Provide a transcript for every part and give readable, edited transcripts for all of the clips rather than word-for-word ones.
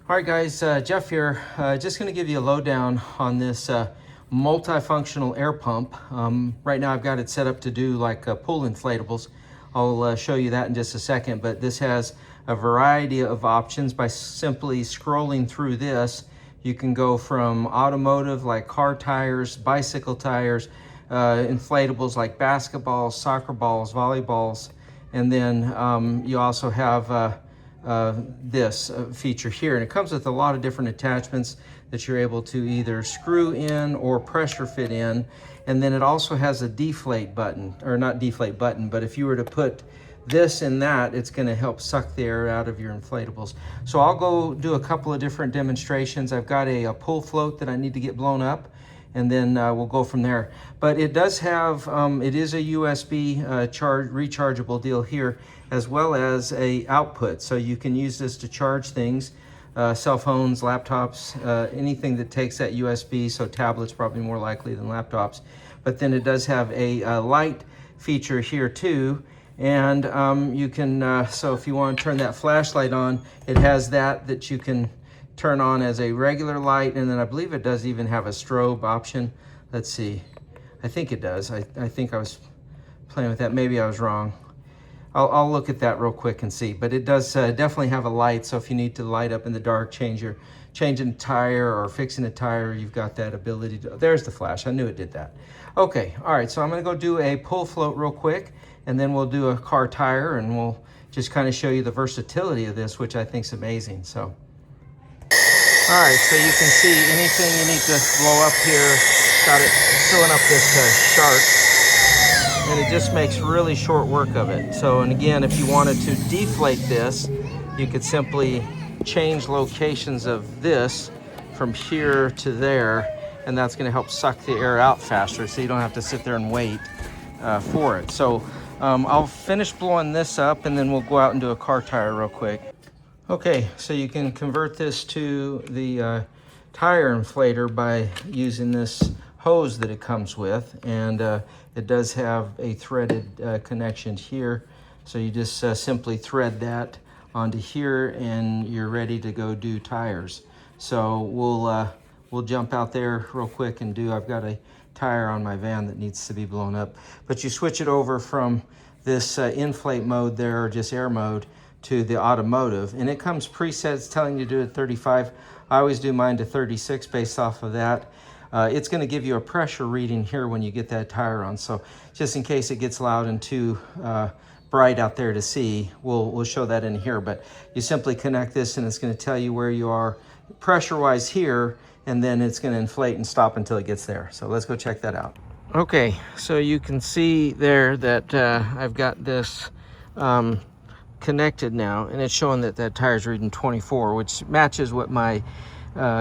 All right, guys, Geoff here. Just going to give you a lowdown on this multifunctional air pump. Right now I've got it set up to do like pool inflatables. I'll show you that in just a second, but this has a variety of options. By simply scrolling through this, you can go from automotive like car tires, bicycle tires, inflatables like basketballs, soccer balls, volleyballs, and then you also have this feature here, and it comes with a lot of different attachments that you're able to either screw in or pressure fit in. And then it also has a deflate button, or not deflate button, but if you were to put this in that, it's going to help suck the air out of your inflatables. So I'll go do a couple of different demonstrations. I've got a pull float that I need to get blown up, and then we'll go from there. But it does have, it is a USB rechargeable deal here, as well as a output. So you can use this to charge things, cell phones, laptops, anything that takes that USB. So tablets probably more likely than laptops. But then it does have a light feature here too. And you can, so if you want to turn that flashlight on, it has that you can turn on as a regular light, and then I believe it does even have a strobe option. Let's see, I think it does. I think I was playing with that, maybe I was wrong. I'll look at that real quick and see, but it does definitely have a light, so if you need to light up in the dark, changing a tire or fixing a tire, you've got that ability to, there's the flash, I knew it did that. Okay, all right, so I'm gonna go do a pull float real quick, and then we'll do a car tire, and we'll just kind of show you the versatility of this, which I think is amazing. So all right, so you can see anything you need to blow up here, got it filling up this shark, and it just makes really short work of it. So, and again, if you wanted to deflate this, you could simply change locations of this from here to there, and that's gonna help suck the air out faster, so you don't have to sit there and wait for it. So I'll finish blowing this up, and then we'll go out and do a car tire real quick. Okay, so you can convert this to the tire inflator by using this hose that it comes with, and it does have a threaded connection here. So you just simply thread that onto here, and you're ready to go do tires. So we'll jump out there real quick and do. I've got a tire on my van that needs to be blown up, but you switch it over from this inflate mode there, or just air mode, to the automotive, and it comes presets telling you to do it 35. I always do mine to 36 based off of that. It's going to give you a pressure reading here when you get that tire on, so just in case it gets loud and too bright out there to see, we'll show that in here. But you simply connect this, and it's going to tell you where you are pressure wise here, and then it's going to inflate and stop until it gets there. So let's go check that out. Okay, so you can see there that I've got this connected now, and it's showing that that tire's reading 24, which matches what my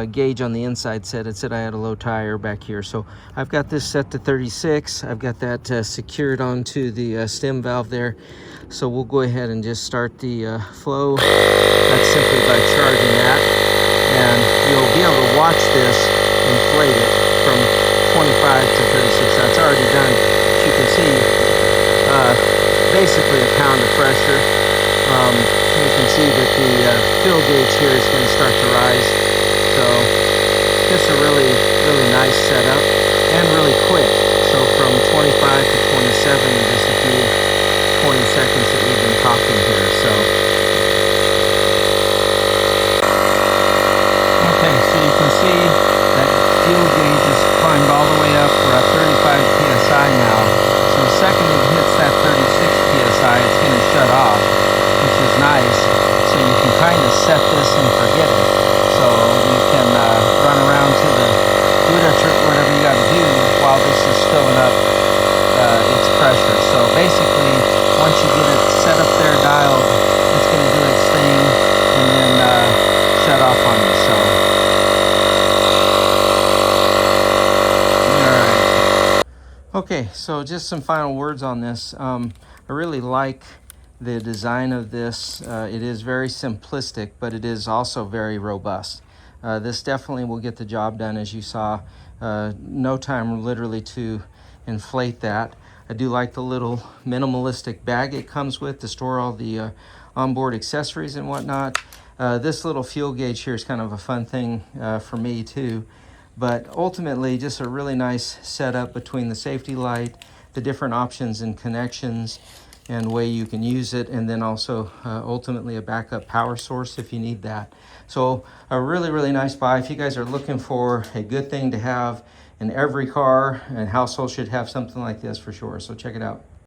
gauge on the inside said. It said I had a low tire back here. So I've got this set to 36. I've got that secured onto the stem valve there. So we'll go ahead and just start the flow. That's simply by charging that, and you'll be able to watch this inflate it from 25 to 36. That's already done. As you can see, basically a pound of pressure. You can see that the fill gauge here is going to start to rise. So just a really nice setup, and really quick. So from 25 to 27 in just a few 20 seconds that we've been talking here. So okay, so you can see that fuel gauge has climbed all the way up. We're at 35 PSI now. So the second it hits that 36 PSI, it's going to shut off, which is nice. So you can kind of set this and forget it. So you can run around to the whatever you got to do while this is filling up its pressure. So basically, once you get it set up there, dialed, it's going to do its thing and then shut off on you. So all right. Okay, so just some final words on this. I really like the design of this. It is very simplistic, but it is also very robust. This definitely will get the job done, as you saw. No time literally to inflate that. I do like the little minimalistic bag it comes with to store all the onboard accessories and whatnot. This little fuel gauge here is kind of a fun thing for me too. But ultimately, just a really nice setup between the safety light, the different options and connections, and way you can use it, and then also ultimately a backup power source if you need that. So a really, really nice buy. If you guys are looking for a good thing to have in every car, and household should have something like this for sure. So check it out.